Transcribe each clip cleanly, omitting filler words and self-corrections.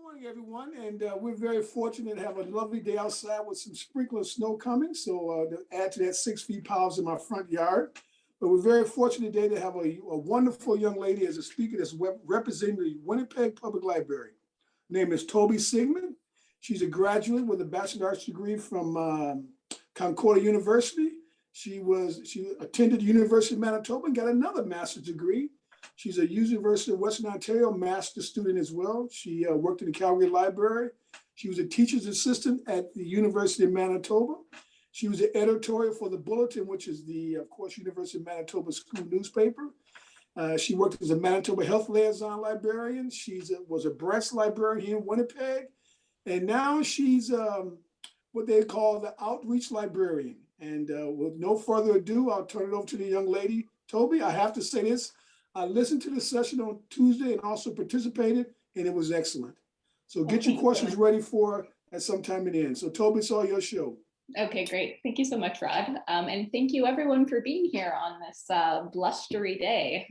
Morning, everyone, and we're very fortunate to have a lovely day outside with some sprinkle of snow coming. So to add to that 6 feet piles in my front yard. But we're very fortunate today to have a wonderful young lady as a speaker that's representing the Winnipeg Public Library. Her name is Toby Cygman. She's a graduate with a Bachelor of Arts degree from Concordia University. She attended the University of Manitoba and got another master's degree. She's a University of Western Ontario master's student as well. She worked in the Calgary Library. She was a teacher's assistant at the University of Manitoba. She was the editorial for the Bulletin, which is the, of course, University of Manitoba school newspaper. She worked as a Manitoba Health Liaison librarian. She was a breast librarian here in Winnipeg. And now she's what they call the Outreach Librarian. And with no further ado, I'll turn it over to the young lady. Toby, I have to say this. I listened to the session on Tuesday and also participated, and it was excellent. So get your questions ready for at some time at the end. So Toby, it's all your show. Okay, great. Thank you so much, Rod. And thank you everyone for being here on this blustery day.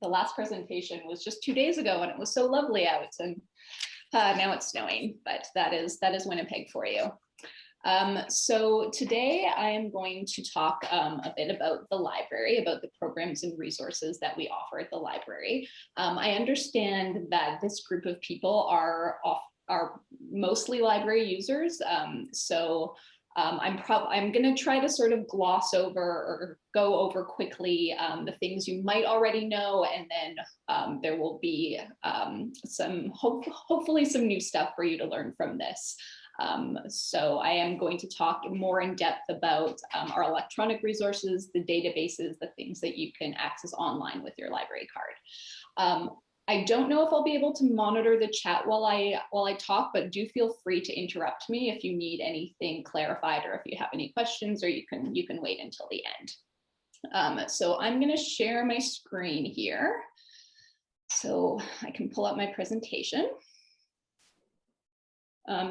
The last presentation was just 2 days ago and it was so lovely out, and now it's snowing, but that is Winnipeg for you. So today I am going to talk a bit about the library, about the programs and resources that we offer at the library. I understand that this group of people are mostly library users. I'm going to try to sort of gloss over or go over quickly the things you might already know, and then there will be hopefully some new stuff for you to learn from this. So I am going to talk more in depth about our electronic resources, the databases, the things that you can access online with your library card. I don't know if I'll be able to monitor the chat while I talk, but do feel free to interrupt me if you need anything clarified or if you have any questions, or you can wait until the end. So I'm going to share my screen here so I can pull up my presentation.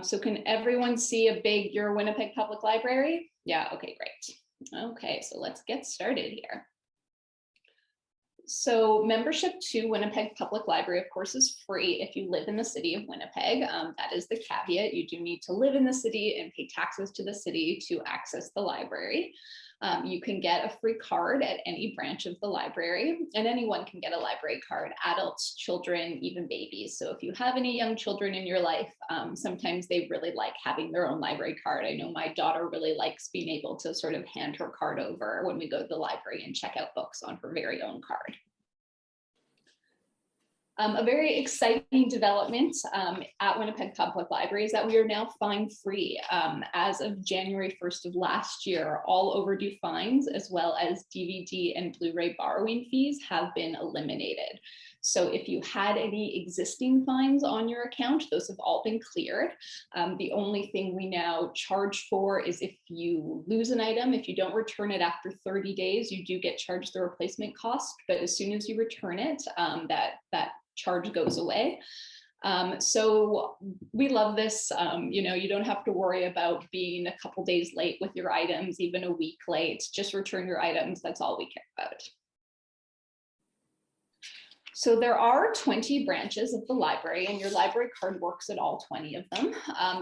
So can everyone see a big Your Winnipeg Public Library? Yeah, okay, great. Okay, so let's get started here. So membership to Winnipeg Public Library, of course, is free if you live in the city of Winnipeg. That is the caveat. You do need to live in the city and pay taxes to the city to access the library. You can get a free card at any branch of the library, and anyone can get a library card, adults, children, even babies. So if you have any young children in your life, sometimes they really like having their own library card. I know my daughter really likes being able to sort of hand her card over when we go to the library and check out books on her very own card. A very exciting development at Winnipeg Public Library is that we are now fine free. As of January 1st of last year, all overdue fines, as well as DVD and Blu-ray borrowing fees, have been eliminated. So if you had any existing fines on your account, those have all been cleared. The only thing we now charge for is if you lose an item. If you don't return it after 30 days, you do get charged the replacement cost, but as soon as you return it, that charge goes away. So we love this. You don't have to worry about being a couple days late with your items, even a week late. Just return your items. That's all we care about. So there are 20 branches of the library, and your library card works at all 20 of them.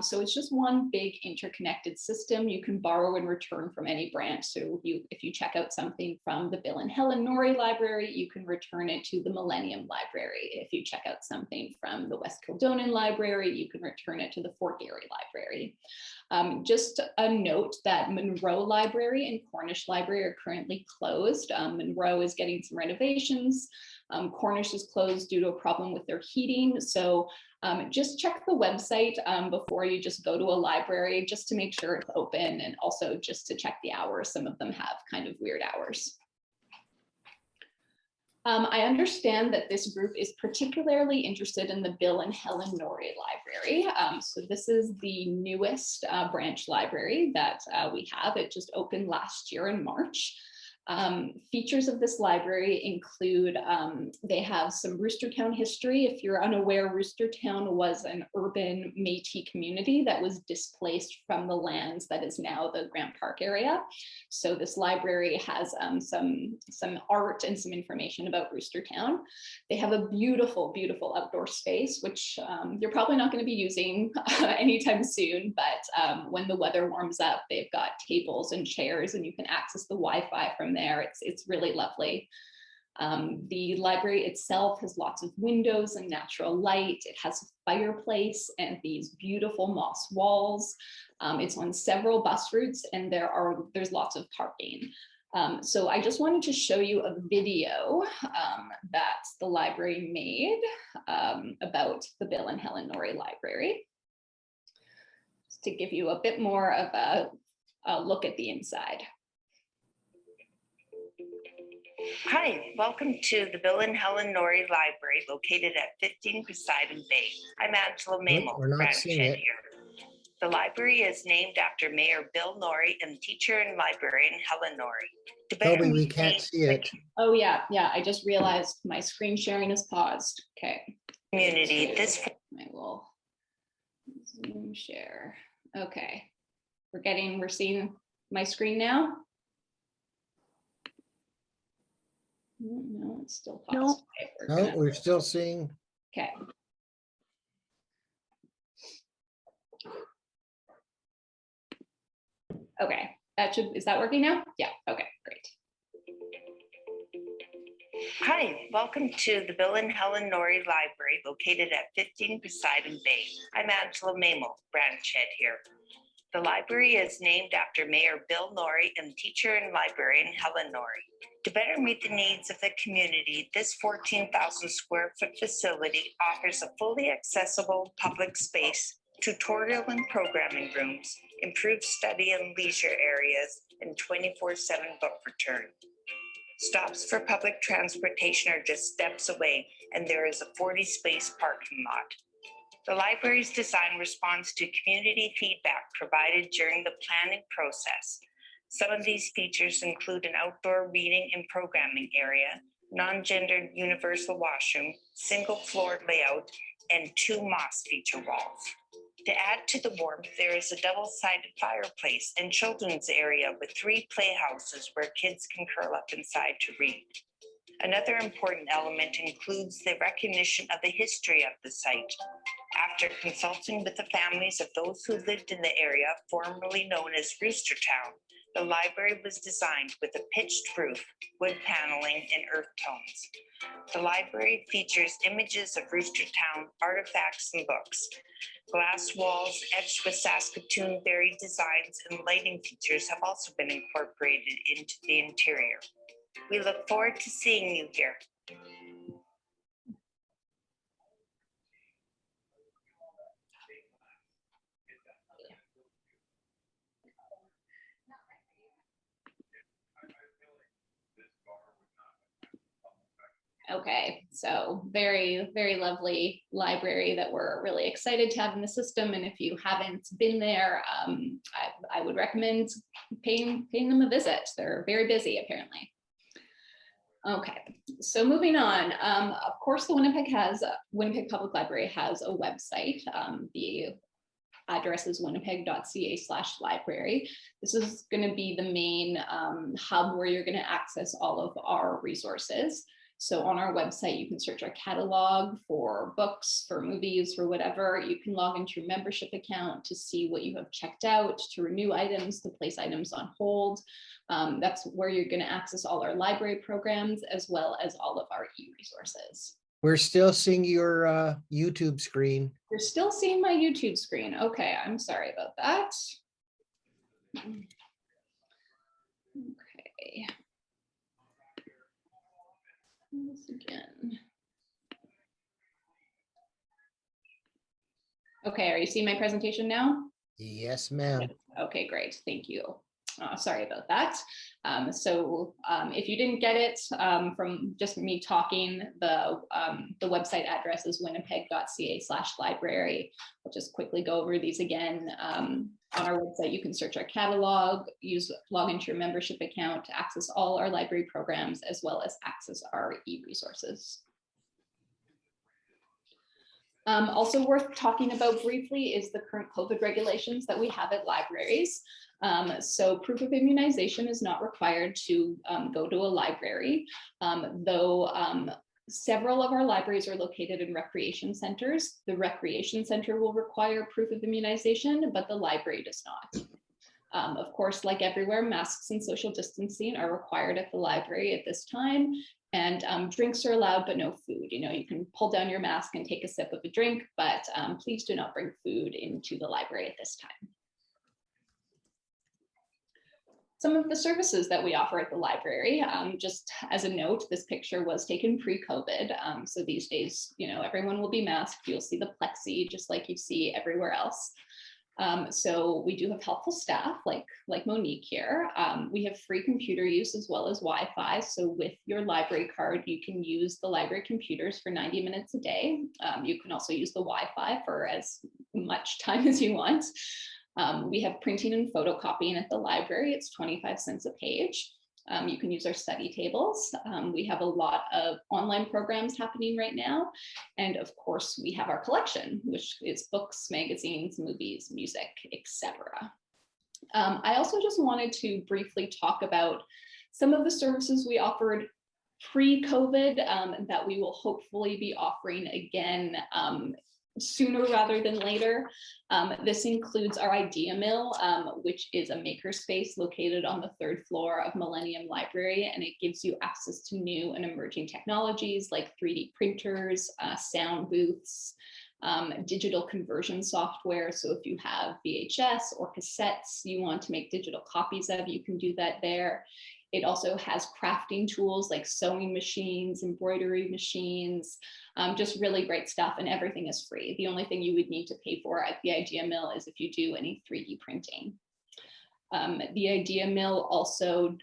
So it's just one big interconnected system. You can borrow and return from any branch. So if you check out something from the Bill and Helen Norrie Library, you can return it to the Millennium Library. If you check out something from the West Kildonan Library, you can return it to the Fort Garry Library. Just a note that Monroe Library and Cornish Library are currently closed. Monroe is getting some renovations. Cornish is closed due to a problem with their heating. So just check the website before you just go to a library, just to make sure it's open, and also just to check the hours. Some of them have kind of weird hours. I understand that this group is particularly interested in the Bill and Helen Norrie Library. So this is the newest branch library that we have. It just opened last year in March. Features of this library include, they have some Roostertown history. If you're unaware, Roostertown was an urban Métis community that was displaced from the lands that is now the Grant Park area. So this library has some art and some information about Roostertown. They have a beautiful, beautiful outdoor space, which you're probably not going to be using anytime soon, but when the weather warms up, they've got tables and chairs and you can access the Wi-Fi from there. It's really lovely. The library itself has lots of windows and natural light. It has a fireplace and these beautiful moss walls. It's on several bus routes and there's lots of parking. So I just wanted to show you a video that the library made about the Bill and Helen Norrie Library, just to give you a bit more of a look at the inside. Hi, welcome to the Bill and Helen Norrie Library located at 15 Poseidon Bay. I'm Angela Mamo, branch head here. The library is named after Mayor Bill Norrie and teacher and librarian Helen Norrie. Toby, we can't see it. Oh yeah, I just realized my screen sharing is paused. Okay. Community, I will Zoom share. Okay. We're seeing my screen now. No, it's still paused. No, Okay, we're still seeing. Okay. Okay, is that working now? Yeah, okay, great. Hi, welcome to the Bill and Helen Norrie Library located at 15 Poseidon Bay. I'm Angela Mamo, branch head here. The library is named after Mayor Bill Norrie and teacher and librarian Helen Norrie. To better meet the needs of the community, this 14,000 square foot facility offers a fully accessible public space, tutorial and programming rooms, improved study and leisure areas, and 24/7 book return. Stops for public transportation are just steps away, and there is a 40-space parking lot. The library's design responds to community feedback provided during the planning process. Some of these features include an outdoor reading and programming area, non-gendered universal washroom, single floor layout, and 2 moss feature walls. To add to the warmth, there is a double-sided fireplace and children's area with 3 playhouses where kids can curl up inside to read. Another important element includes the recognition of the history of the site. After consulting with the families of those who lived in the area formerly known as Roostertown, the library was designed with a pitched roof, wood paneling, and earth tones. The library features images of Roostertown, artifacts, and books. Glass walls etched with Saskatoon berry designs and lighting features have also been incorporated into the interior. We look forward to seeing you here. Okay, so very, very lovely library that we're really excited to have in the system. And if you haven't been there, I would recommend paying them a visit. They're very busy, apparently. Okay, so moving on. Of course, the Winnipeg Public Library has a website. The address is winnipeg.ca/library. This is going to be the main hub where you're going to access all of our resources. So on our website, you can search our catalog for books, for movies, for whatever. You can log into your membership account to see what you have checked out, to renew items, to place items on hold. That's where you're going to access all our library programs, as well as all of our e-resources. We're still seeing your YouTube screen. You're still seeing my YouTube screen. Okay, I'm sorry about that. Okay. This again. Okay, are you seeing my presentation now? Yes, ma'am. Okay, great. Thank you. Sorry about that. If you didn't get it from just me talking, the website address is winnipeg.ca/library. I'll just quickly go over these again. On our website, you can search our catalog, log into your membership account to access all our library programs, as well as access our e-resources. Also worth talking about briefly is the current COVID regulations that we have at libraries. So proof of immunization is not required to go to a library, though several of our libraries are located in recreation centers. The recreation center will require proof of immunization, but the library does not. Of course, like everywhere, masks and social distancing are required at the library at this time. And drinks are allowed, but no food. You know, you can pull down your mask and take a sip of a drink, but please do not bring food into the library at this time. Some of the services that we offer at the library, just as a note, this picture was taken pre-COVID. So these days, you know, everyone will be masked. You'll see the plexi just like you see everywhere else. So we do have helpful staff like Monique here. We have free computer use as well as Wi-Fi. So with your library card, you can use the library computers for 90 minutes a day. You can also use the Wi-Fi for as much time as you want. We have printing and photocopying at the library. It's 25 cents a page. You can use our study tables. We have a lot of online programs happening right now. And of course, we have our collection, which is books, magazines, movies, music, etc. I also just wanted to briefly talk about some of the services we offered pre-COVID that we will hopefully be offering again sooner rather than later. This includes our Idea Mill, which is a makerspace located on the 3rd floor of Millennium Library, and it gives you access to new and emerging technologies like 3D printers, sound booths, digital conversion software. So if you have VHS or cassettes you want to make digital copies of, you can do that there. It also has crafting tools like sewing machines, embroidery machines, just really great stuff, and everything is free. The only thing you would need to pay for at the Idea Mill is if you do any 3D printing. The Idea Mill also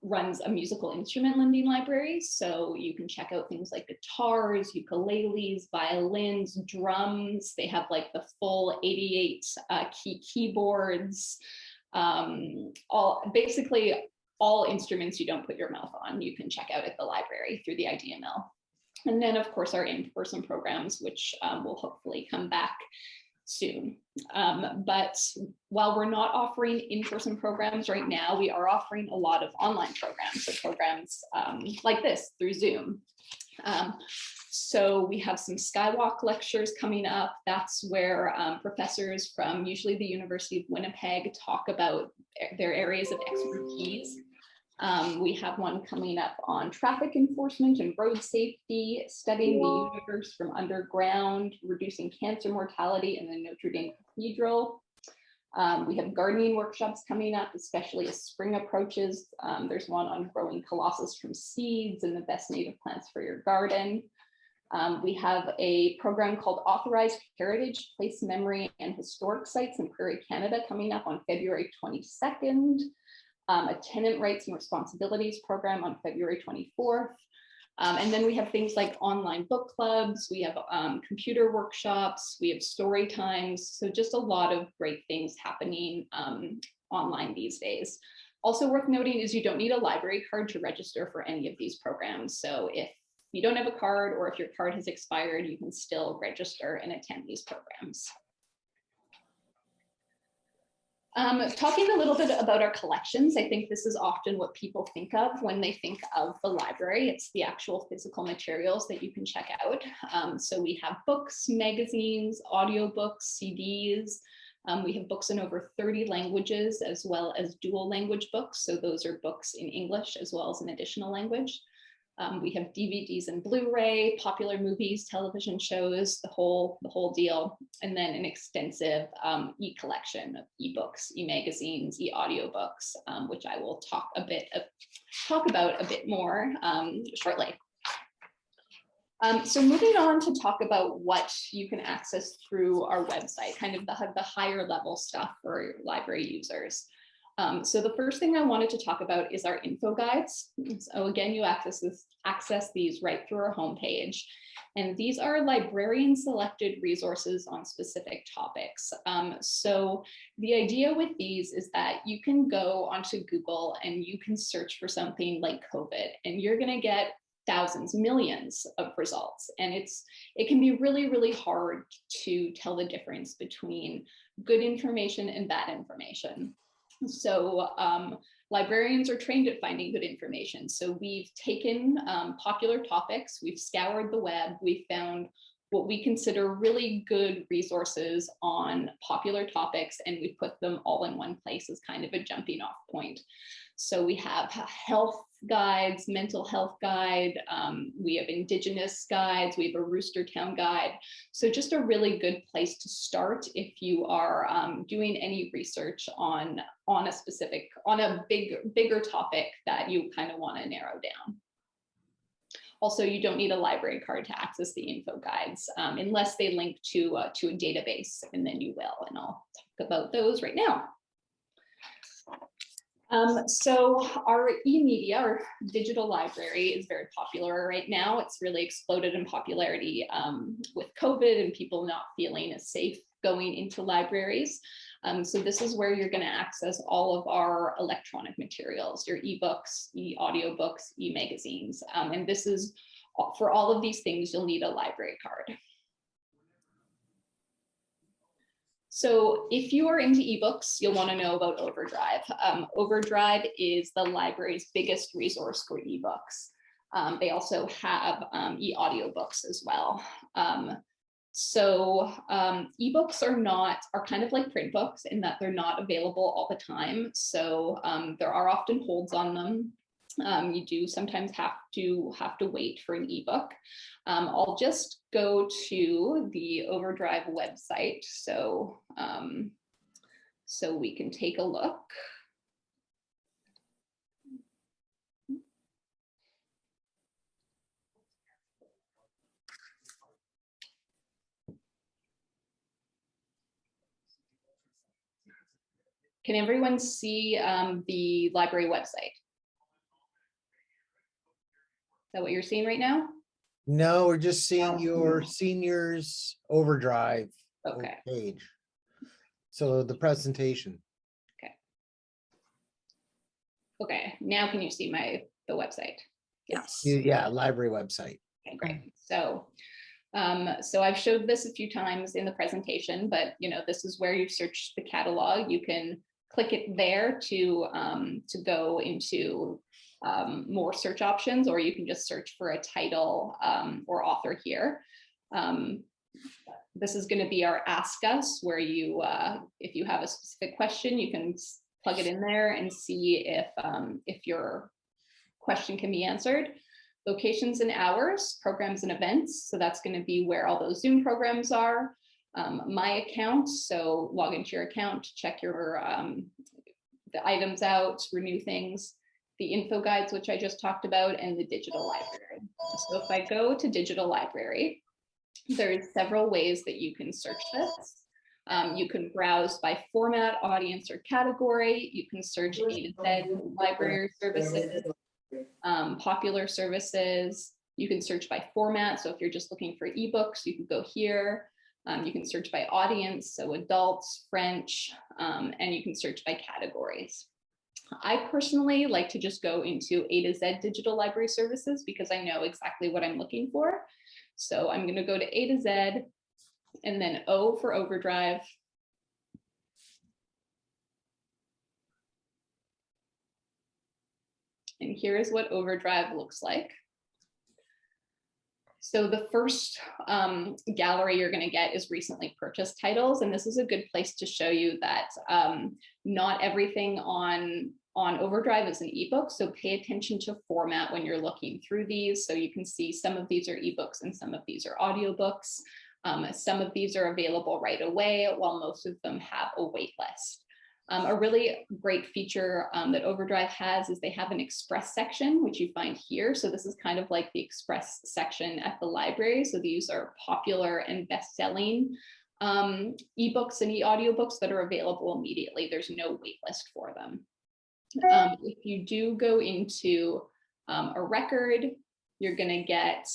runs a musical instrument lending library, so you can check out things like guitars, ukuleles, violins, drums. They have like the full 88 key keyboards, basically all instruments you don't put your mouth on, you can check out at the library through the Idea Mill. And then of course our in-person programs, which will hopefully come back soon. But while we're not offering in-person programs right now, we are offering a lot of online programs, so programs like this through Zoom. So we have some Skywalk lectures coming up. That's where professors from usually the University of Winnipeg talk about their areas of expertise. We have one coming up on traffic enforcement and road safety, studying the universe from underground, reducing cancer mortality in the Notre Dame Cathedral. We have gardening workshops coming up, especially as spring approaches. There's one on growing colossus from seeds and the best native plants for your garden. We have a program called Authorized Heritage, Place, Memory, and Historic Sites in Prairie, Canada coming up on February 22nd. A tenant rights and responsibilities program on February 24th. And then we have things like online book clubs, we have computer workshops, we have story times. So just a lot of great things happening online these days. Also worth noting is you don't need a library card to register for any of these programs. So if you don't have a card or if your card has expired, you can still register and attend these programs. Talking a little bit about our collections, I think this is often what people think of when they think of the library. It's the actual physical materials that you can check out. So we have books, magazines, audiobooks, CDs. We have books in over 30 languages, as well as dual language books. So those are books in English as well as an additional language. We have DVDs and Blu-ray, popular movies, television shows, the whole deal, and then an extensive e-collection of ebooks, e-magazines, e-audiobooks, which I will talk about a bit more shortly. So moving on to talk about what you can access through our website, kind of the higher level stuff for library users. So the first thing I wanted to talk about is our info guides. So again, you access these right through our homepage. And these are librarian selected resources on specific topics. So the idea with these is that you can go onto Google and you can search for something like COVID, and you're going to get thousands, millions of results. And it can be really, really hard to tell the difference between good information and bad information. So librarians are trained at finding good information. So we've taken popular topics, we've scoured the web, we've found what we consider really good resources on popular topics, and we put them all in one place as kind of a jumping off point. So we have health guides, mental health guide, we have Indigenous guides, we have a Roostertown guide. So just a really good place to start if you are doing any research on a bigger topic that you kind of want to narrow down. Also, you don't need a library card to access the info guides unless they link to a database, and then you will, and I'll talk about those right now. So our e-media or digital library is very popular right now. It's really exploded in popularity with COVID and people not feeling as safe going into libraries. So this is where you're going to access all of our electronic materials, your ebooks, e-audiobooks, e-magazines. And this is, for all of these things, you'll need a library card. So if you are into ebooks, you'll want to know about Overdrive. Overdrive is the library's biggest resource for ebooks. They also have e-audiobooks as well. So ebooks are kind of like print books in that they're not available all the time. So there are often holds on them. You do sometimes have to wait for an ebook. I'll just go to the Overdrive website so we can take a look. Can everyone see the library website? Is that what you're seeing right now? No, we're just seeing your seniors Overdrive page. So the presentation. Okay, now can you see the website? Yes. Yeah, library website. Okay, great. So I've showed this a few times in the presentation, but this is where you search the catalog. You can click it there to go into more search options, or you can just search for a title or author here. This is going to be our Ask Us, where you, if you have a specific question, you can plug it in there and see if your question can be answered. Locations and hours, programs and events. So that's going to be where all those Zoom programs are. My account, so log into your account, check your the items out, renew things, the info guides, which I just talked about, and the digital library. So if I go to digital library, there's several ways that you can search this. You can browse by format, audience, or category. You can search A to Z library services, popular services. You can search by format. So if you're just looking for ebooks, you can go here. You can search by audience, so adults, French, and you can search by categories. I personally like to just go into A to Z digital library services because I know exactly what I'm looking for. So I'm going to go to A to Z and then O for Overdrive. And here is what Overdrive looks like. So the first gallery you're going to get is recently purchased titles. And this is a good place to show you that not everything on Overdrive is an ebook. So pay attention to format when you're looking through these. So you can see some of these are ebooks and some of these are audiobooks. Some of these are available right away, while most of them have a wait list. A really great feature that Overdrive has is they have an Express section, which you find here. So this is kind of like the Express section at the library. So these are popular and best-selling ebooks and e-audiobooks that are available immediately. There's no wait list for them. If you do go into a record, you're going to get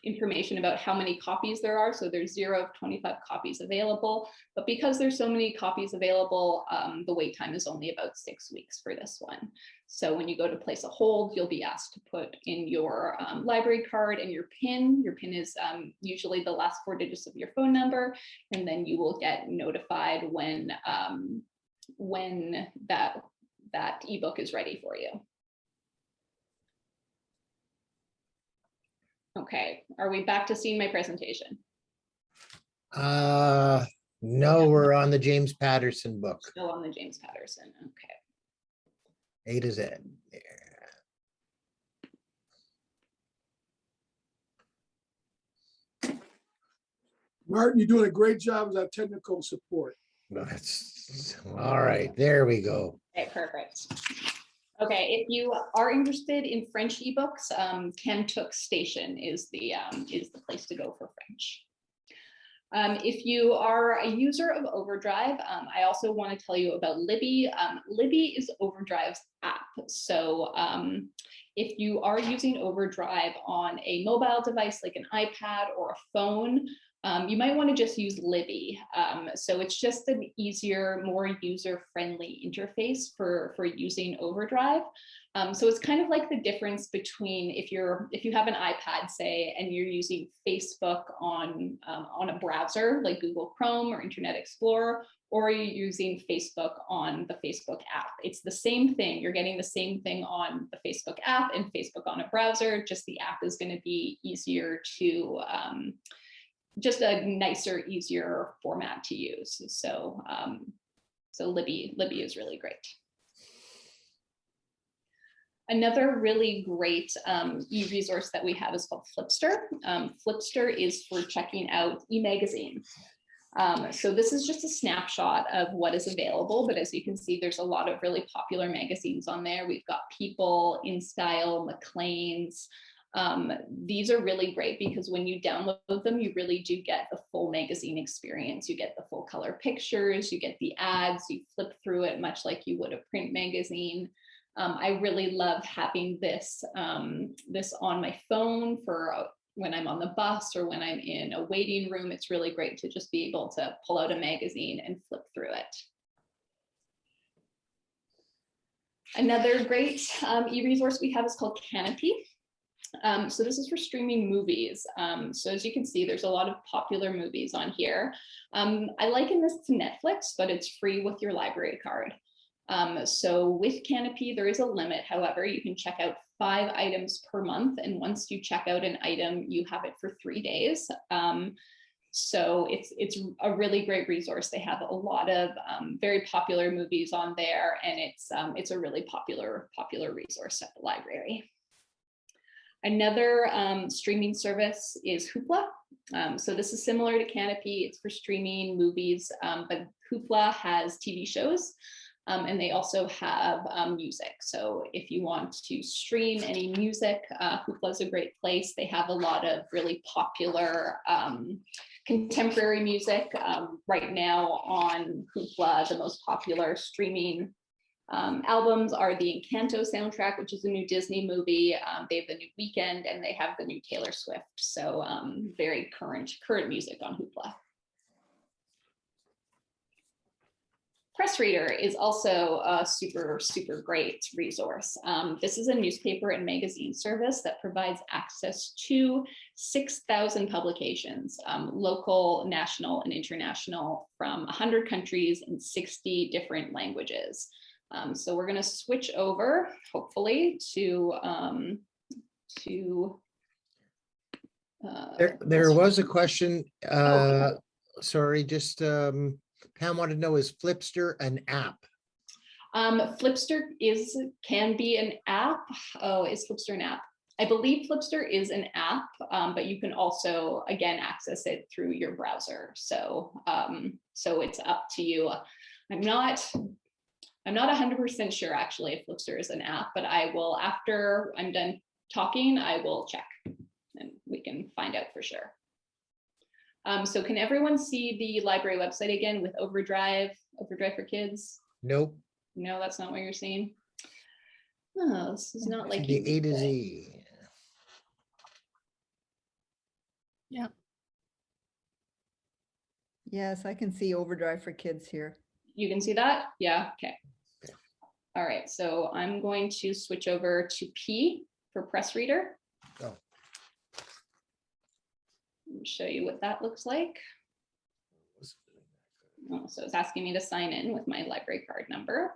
information about how many copies there are. So there's 0 of 25 copies available, but because there's so many copies available, the wait time is only about 6 weeks for this one. So when you go to place a hold, you'll be asked to put in your library card and your PIN. Your PIN is usually the last 4 digits of your phone number, and then you will get notified when that ebook is ready for you. Okay, are we back to seeing my presentation? No, we're on the James Patterson book, Still on the James Patterson, okay. A to Z. Martin, you're doing a great job as our technical support. That's all right. There we go. Okay, perfect. Okay, if you are interested in French ebooks, Cantuk Station is the place to go for French. If you are a user of Overdrive, I also want to tell you about Libby. Libby is Overdrive's app. So if you are using Overdrive on a mobile device like an iPad or a phone, you might want to just use Libby. So it's just an easier, more user-friendly interface for using Overdrive. So it's kind of like the difference between if you have an iPad, say, and you're using Facebook on a browser like Google Chrome or Internet Explorer, or you're using Facebook on the Facebook app. It's the same thing. You're getting the same thing on the Facebook app and Facebook on a browser, just the app is going to be easier to just a nicer, easier format to use. So, so Libby is really great. Another really great e-resource that we have is called Flipster. Flipster is for checking out e-magazines. So this is just a snapshot of what is available, but as you can see, there's a lot of really popular magazines on there. We've got People, InStyle, Maclean's. These are really great because when you download them, you really do get the full magazine experience. You get the full color pictures, you get the ads, you flip through it much like you would a print magazine. I really love having this on my phone for when I'm on the bus or when I'm in a waiting room. It's really great to just be able to pull out a magazine and flip through it. Another great e-resource we have is called Canopy. So this is for streaming movies. So as you can see, there's a lot of popular movies on here. I liken this to Netflix, but it's free with your library card. So with Canopy, there is a limit. However, you can check out 5 items per month. And once you check out an item, you have it for 3 days. So it's a really great resource. They have a lot of very popular movies on there, and it's a really popular resource at the library. Another streaming service is Hoopla. So this is similar to Canopy. It's for streaming movies, but Hoopla has TV shows. And they also have music. So if you want to stream any music, Hoopla is a great place. They have a lot of really popular contemporary music. Right now on Hoopla, the most popular streaming albums are the Encanto soundtrack, which is a new Disney movie. They have the new Weekend, and they have the new Taylor Swift. So very current music on Hoopla. Pressreader is also a super great resource. This is a newspaper and magazine service that provides access to 6,000 publications, local, national, and international, from 100 countries and 60 different languages. So we're going to switch over, hopefully, to there was a question. Sorry, just Pam wanted to know, is Flipster an app? Flipster can be an app. Oh, is Flipster an app? I believe Flipster is an app, but you can also, again, access it through your browser. So, so it's up to you. I'm not 100% sure actually if Flipster is an app, but I will, after I'm done talking, I will check and we can find out for sure. So can everyone see the library website again with Overdrive for Kids? Nope. No, that's not what you're seeing. Oh, this is not like The A to Z. Yeah. Yes, I can see Overdrive for Kids here. You can see that? Yeah, okay. All right, so I'm going to switch over to P for Press Reader. Oh. Show you what that looks like. Oh, so it's asking me to sign in with my library card number.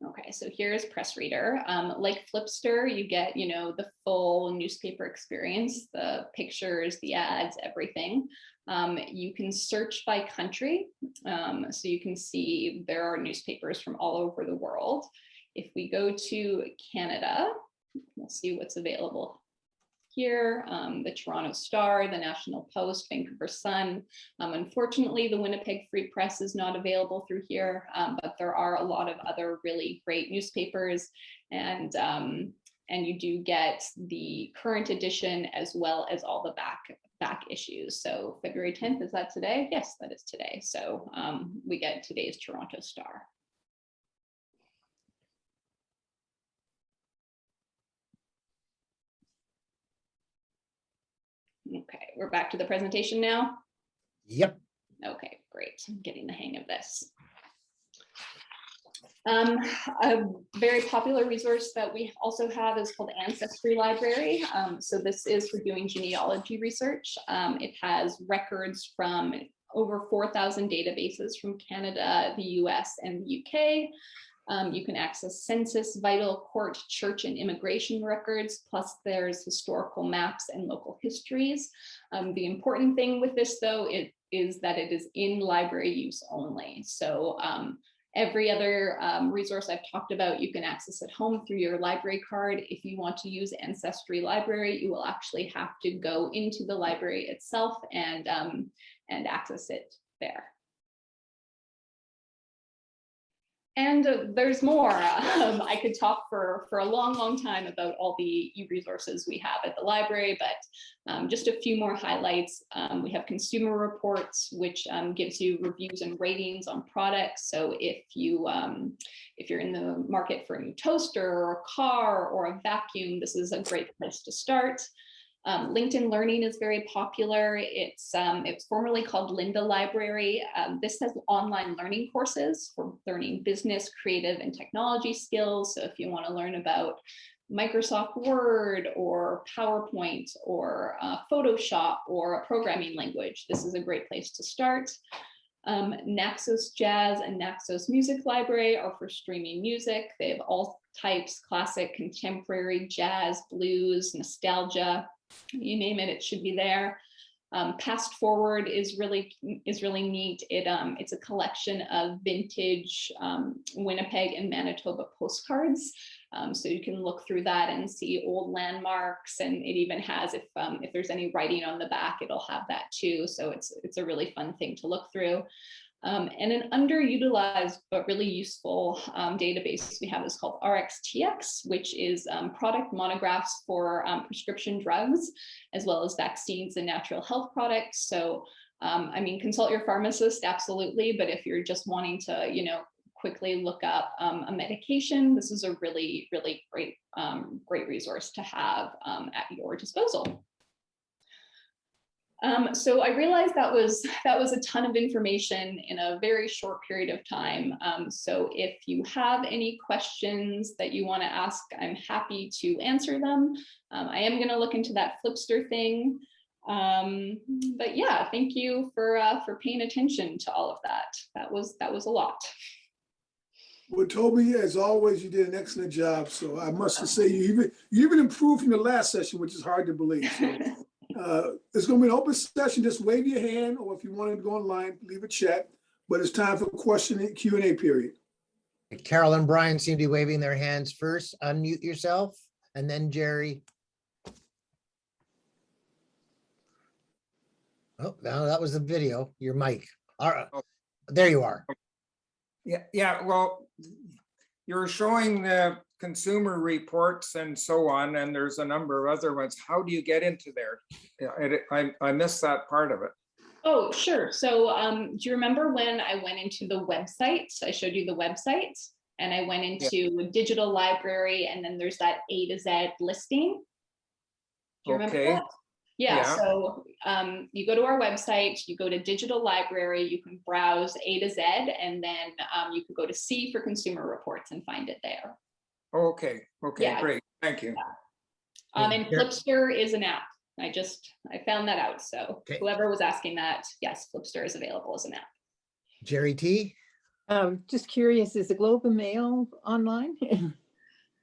Okay, so here's Press Reader. Like Flipster, you get, the full newspaper experience, the pictures, the ads, everything. You can search by country. So you can see there are newspapers from all over the world. If we go to Canada, we'll see what's available here. The Toronto Star, the National Post, Vancouver Sun. Unfortunately, the Winnipeg Free Press is not available through here, but there are a lot of other really great newspapers, and you do get the current edition as well as all the back issues. So February 10th, is that today? Yes, that is today. So we get today's Toronto Star. Okay, we're back to the presentation now. Yep. Okay, great. I'm getting the hang of this. A very popular resource that we also have is called Ancestry Library. So this is for doing genealogy research. It has records from over 4,000 databases from Canada, the US, and the UK. You can access census, vital, court, church, and immigration records, plus there's historical maps and local histories. The important thing with this, though, is that it is in library use only. So every other resource I've talked about, you can access at home through your library card. If you want to use Ancestry Library, you will actually have to go into the library itself and access it there. And there's more. I could talk for a long time about all the e-resources we have at the library, but just a few more highlights. We have consumer reports, which gives you reviews and ratings on products. So if you're in the market for a new toaster or a car or a vacuum, this is a great place to start. LinkedIn Learning is very popular. It's formerly called Lynda Library. This has online learning courses for learning business, creative, and technology skills. So if you want to learn about Microsoft Word or PowerPoint or Photoshop or a programming language, this is a great place to start. Naxos Jazz and Naxos Music Library are for streaming music. They have all types: classic, contemporary, jazz, blues, nostalgia. You name it, it should be there. Past Forward is really neat. It's a collection of vintage Winnipeg and Manitoba postcards. So you can look through that and see old landmarks, and it even has, if there's any writing on the back, it'll have that too. So it's a really fun thing to look through. And an underutilized but really useful database we have is called RxTX, which is product monographs for prescription drugs, as well as vaccines and natural health products. So, I mean, consult your pharmacist, absolutely. But if you're just wanting to, quickly look up a medication, this is a really great resource to have at your disposal. So I realized that was a ton of information in a very short period of time. So if you have any questions that you want to ask, I'm happy to answer them. I am going to look into that Flipster thing. But yeah, thank you for paying attention to all of that. That was a lot. Well, Toby, as always, you did an excellent job. So I must say you even improved from the last session, which is hard to believe. So it's going to be an open session. Just wave your hand, or if you want to go online, leave a chat. But it's time for question and Q&A period. Carol and Brian seem to be waving their hands first. Unmute yourself, and then Jerry. Oh, no, that was the video. Your mic. All right. There you are. Yeah, well, you're showing the consumer reports and so on, and there's a number of other ones. How do you get into there? Yeah, I missed that part of it. Oh, sure. So do you remember when I went into the website? I showed you the website and I went into digital library, and then there's that A to Z listing. Do you remember Okay. that? Yeah, Yeah. so you go to our website, you go to digital library, you can browse A to Z, and then you can go to C for consumer reports and find it there. Okay, Yeah. great. Thank you. And Sure. Flipster is an app. I found that out. So Okay. whoever was asking that, yes, Flipster is available as an app. Jerry T. Just curious, is the Globe and Mail online?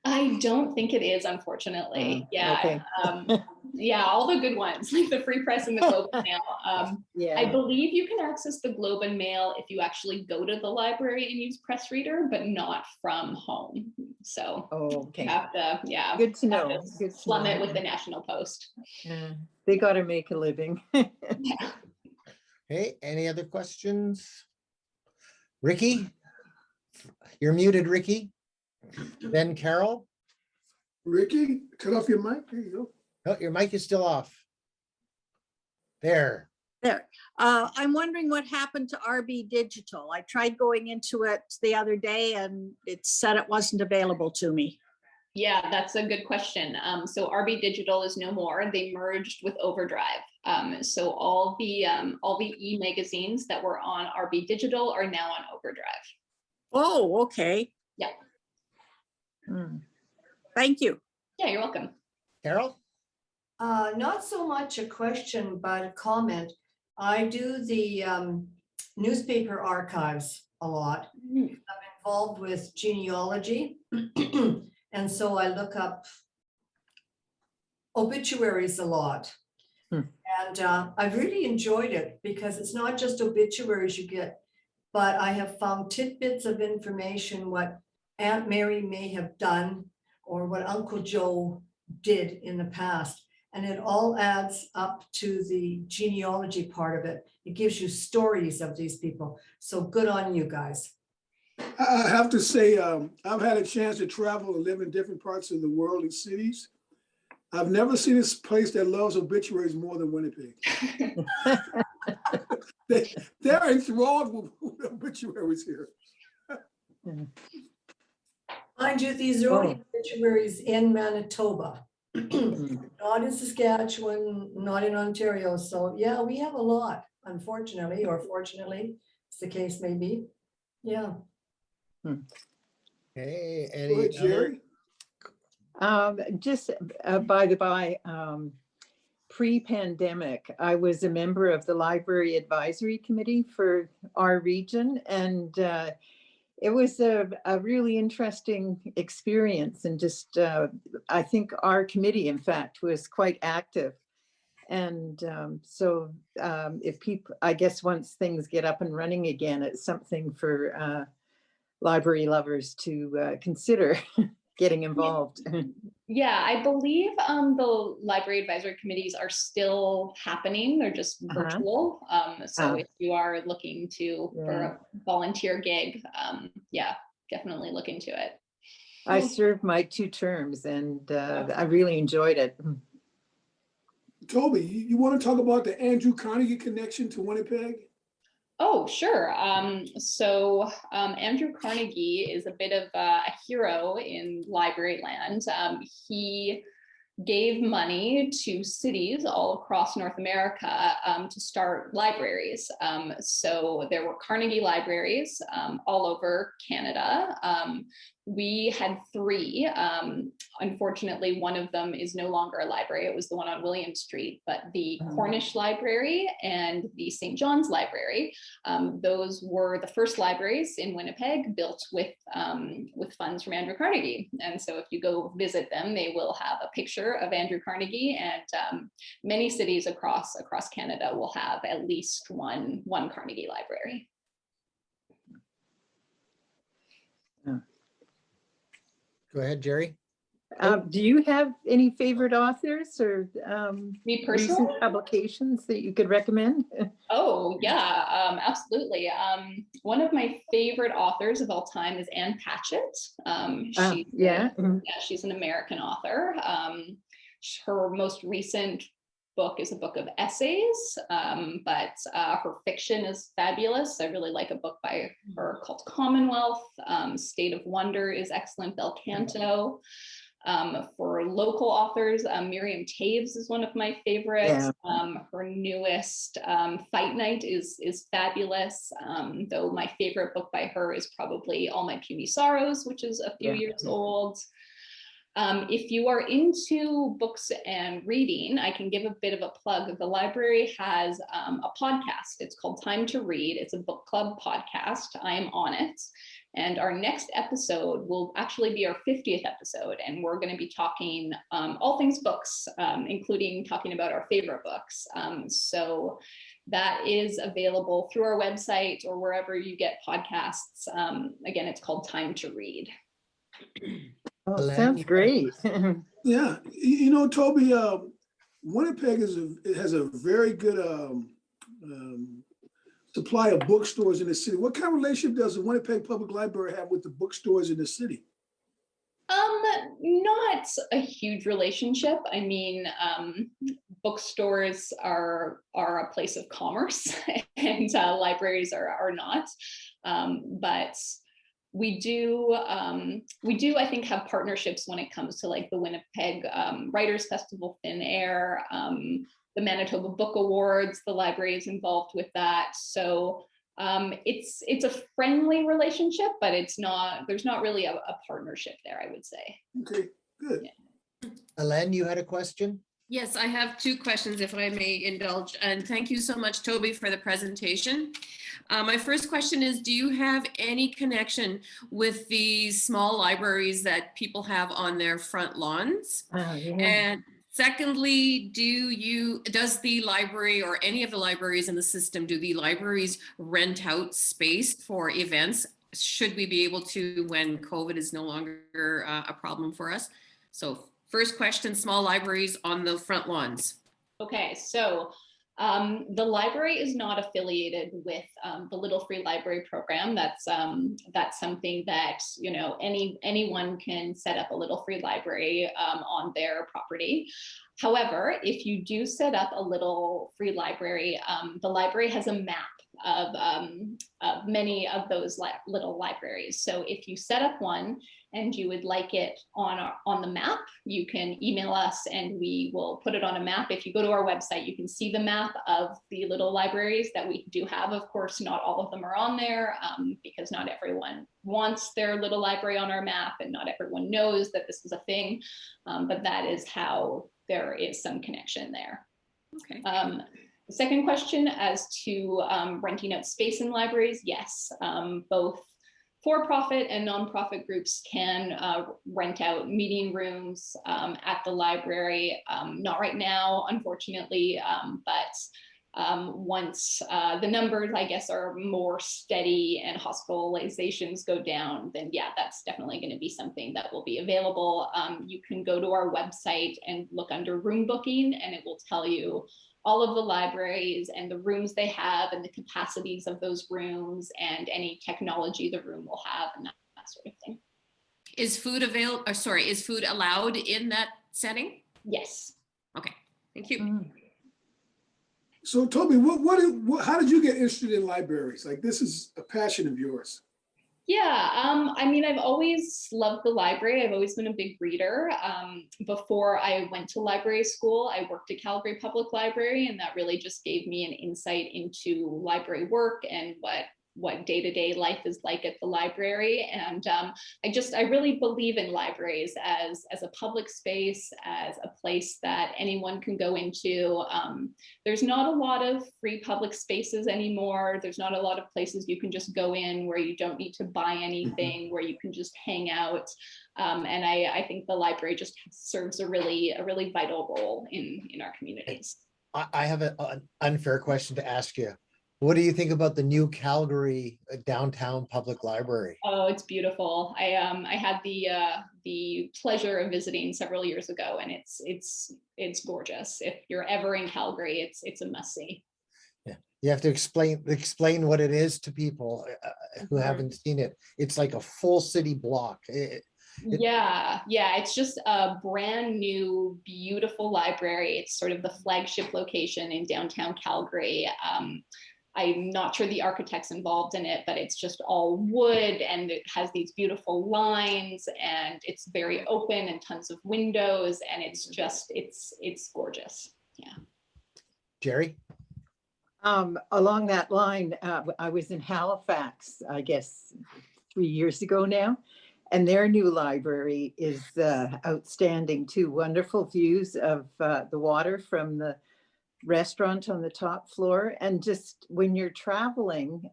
I don't think it is, unfortunately. Yeah. Okay. Yeah, all the good ones, like the Free Press and the Globe and Mail. I Yeah. believe you can access the Globe and Mail if you actually go to the library and use Press Reader, but not from home. So Oh, you okay. have to, yeah. Good to have know. to Good to slum know. it with the National Post. Yeah. They got to make a living. Yeah. Hey, any other questions? Ricky? You're muted, Ricky. Then Carol? Ricky, cut off your mic. There you go. Oh, your mic is still off. There. There. I'm wondering what happened to RB Digital. I tried going into it the other day and it said it wasn't available to me. Yeah, that's a good question. So RB Digital is no more. They merged with Overdrive. So all the e-magazines that were on RB Digital are now on Overdrive. Oh, okay. Yeah. Thank you. Yeah, you're welcome. Carol? Not so much a question, but a comment. I do the newspaper archives a lot. I'm involved with genealogy. And so I look up obituaries a lot. And I've really enjoyed it because it's not just obituaries you get, but I have found tidbits of information, what Aunt Mary may have done or what Uncle Joe did in the past. And it all adds up to the genealogy part of it. It gives you stories of these people. So good on you guys. I have to say, I've had a chance to travel and live in different parts of the world and cities. I've never seen this place that loves obituaries more than Winnipeg. They're enthralled with obituaries here. Mind you, these are only obituaries in Manitoba, not in Saskatchewan, not in Ontario. So yeah, we have a lot, unfortunately, or fortunately, as the case may be. Yeah. Hey, Go any ahead, Jerry. Just by the by, pre-pandemic, I was a member of the Library Advisory Committee for our region, and it was a really interesting experience. And just, I think our committee, in fact, was quite active. And so if people, I guess once things get up and running again, it's something for library lovers to consider getting involved. Yeah, I believe the library advisory committees are still happening. They're just virtual. So if you are looking for a volunteer gig, yeah, definitely look into it. I served my 2 terms and I really enjoyed it. Toby, you want to talk about the Andrew Carnegie connection to Winnipeg? Oh, sure. So Andrew Carnegie is a bit of a hero in library land. He gave money to cities all across North America to start libraries. So there were Carnegie libraries all over Canada. We had 3. Unfortunately, one of them is no longer a library. It was the one on William Street, but the Cornish Library and the St. John's Library, those were the first libraries in Winnipeg built with funds from Andrew Carnegie. And so if you go visit them, they will have a picture of Andrew Carnegie, and many cities across Canada will have at least one Carnegie library. Go ahead, Jerry. Do you have any favorite authors or Me personally? recent publications that you could recommend? Oh, yeah, absolutely. One of my favorite authors of all time is Anne Patchett. Yeah. Yeah, she's an American author. Her most recent book is a book of essays, but her fiction is fabulous. I really like a book by her called Commonwealth. State of Wonder is excellent. Bel Canto. For local authors, Miriam Taves is one of my favorites. Yeah. Her newest Fight Night is fabulous, though my favorite book by her is probably All My Puny Sorrows, which is a few years old. If you are into books and reading, I can give a bit of a plug. The library has a podcast. It's called Time to Read. It's a book club podcast. I am on it. And our next episode will actually be our 50th episode. And we're going to be talking all things books, including talking about our favorite books. So that is available through our website or wherever you get podcasts. Again, it's called Time to Read. Oh, sounds great. Yeah, you know, Toby, Winnipeg has a very good supply of bookstores in the city. What kind of relationship does the Winnipeg Public Library have with the bookstores in the city? Not a huge relationship. I mean, bookstores are a place of commerce, and libraries are not. But we do, I think, have partnerships when it comes to like the Winnipeg Writers Festival, Thin Air, the Manitoba Book Awards. The library is involved with that. So it's a friendly relationship, but there's not really a partnership there, I would say. Okay, good. Yeah. Elaine, you had a question? Yes, I have two questions, if I may indulge. And thank you so much, Toby, for the presentation. My first question is, do you have any connection with the small libraries that people have on their front lawns? Yeah. And secondly, does the library or any of the libraries in the system, do the libraries rent out space for events? Should we be able to, when COVID is no longer a problem for us? So first question, small libraries on the front lawns. Okay, so the library is not affiliated with the Little Free Library program. That's something that, you know, anyone can set up a Little Free Library on their property. However, if you do set up a Little Free Library, the library has a map of many of those little libraries. So if you set up one and you would like it on the map, you can email us and we will put it on a map. If you go to our website, you can see the map of the little libraries that we do have. Of course, not all of them are on there because not everyone wants their little library on our map and not everyone knows that this is a thing, but that is how there is some connection there. Okay. The second question as to renting out space in libraries, yes, both for-profit and nonprofit groups can rent out meeting rooms at the library. Not right now, unfortunately, but once the numbers, I guess, are more steady and hospitalizations go down, then yeah, that's definitely going to be something that will be available. You can go to our website and look under room booking, and it will tell you all of the libraries and the rooms they have and the capacities of those rooms and any technology the room will have and that sort of thing. Is food is food allowed in that setting? Yes. Okay, thank you. So Toby, how did you get interested in libraries? Like, this is a passion of yours. Yeah, I mean, I've always loved the library. I've always been a big reader. Before I went to library school, I worked at Calgary Public Library, and that really just gave me an insight into library work and what day-to-day life is like at the library. And I really believe in libraries as a public space, as a place that anyone can go into. There's not a lot of free public spaces anymore. There's not a lot of places you can just go in where you don't need to buy anything, where you can just hang out. And I think the library just serves a really vital role in our communities. I have an unfair question to ask you. What do you think about the new Calgary downtown public library? Oh, it's beautiful. I had the pleasure of visiting several years ago, and it's gorgeous. If you're ever in Calgary, it's a must see. You have to explain what it is to people who haven't seen it. It's like a full city block. Yeah, it's just a brand new, beautiful library. It's sort of the flagship location in downtown Calgary. I'm not sure the architects involved in it, but it's just all wood and it has these beautiful lines and it's very open and tons of windows and it's just, it's gorgeous. Yeah. Jerry? Along that line, I was in Halifax, I guess, 3 years ago now, and their new library is outstanding too. Wonderful views of the water from the restaurant on the top floor. And just when you're traveling,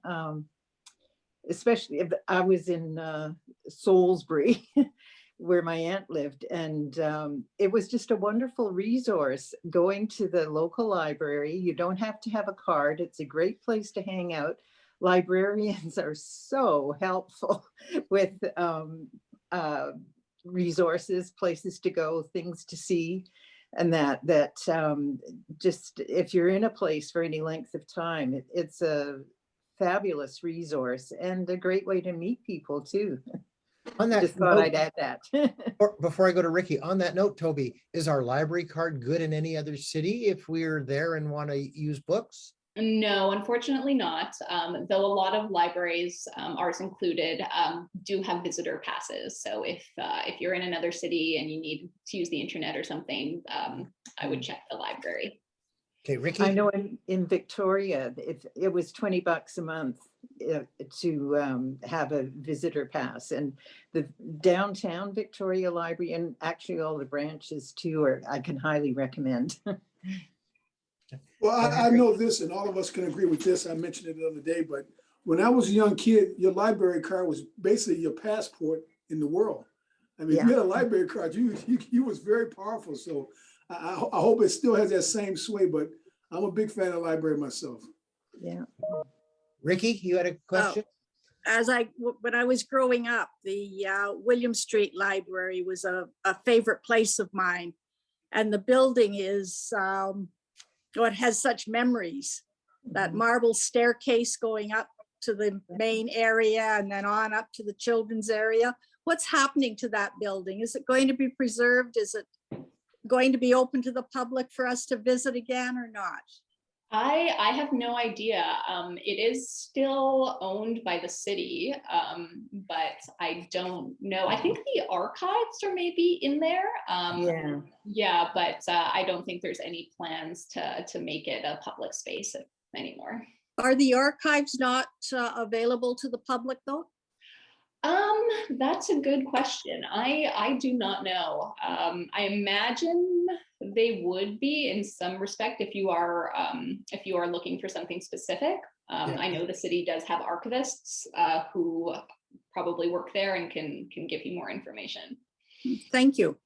especially if I was in Salisbury, where my aunt lived, and it was just a wonderful resource going to the local library. You don't have to have a card. It's a great place to hang out. Librarians are so helpful with resources, places to go, things to see, and that just if you're in a place for any length of time, it's a fabulous resource and a great way to meet people too. On that Just thought note, I'd add that. before I go to Ricky, on that note, Toby, is our library card good in any other city if we're there and want to use books? No, unfortunately not. Though a lot of libraries, ours included, do have visitor passes. So if you're in another city and you need to use the internet or something, I would check the library. Okay, Ricky? I know in Victoria, it was $20 a month to have a visitor pass, and the downtown Victoria Library and actually all the branches too I can highly recommend. Well, I know this, and all of us can agree with this. I mentioned it the other day, but when I was a young kid, your library card was basically your passport in the world. I mean, if you had a library card, you was very powerful. So I hope it still has that same sway, but I'm a big fan of library myself. Yeah. Ricky, you had a question? When I was growing up, the William Street Library was a favorite place of mine. And the building is, it has such memories. That marble staircase going up to the main area and then on up to the children's area. What's happening to that building? Is it going to be preserved? Is it going to be open to the public for us to visit again or not? I have no idea. It is still owned by the city, but I don't know. I think the archives are maybe in there. Yeah, but I don't think there's any plans to make it a public space anymore. Are the archives not available to the public though? That's a good question. I do not know. I imagine they would be in some respect if you are looking for something specific. I know the city does have archivists who probably work there and can give you more information. Thank you.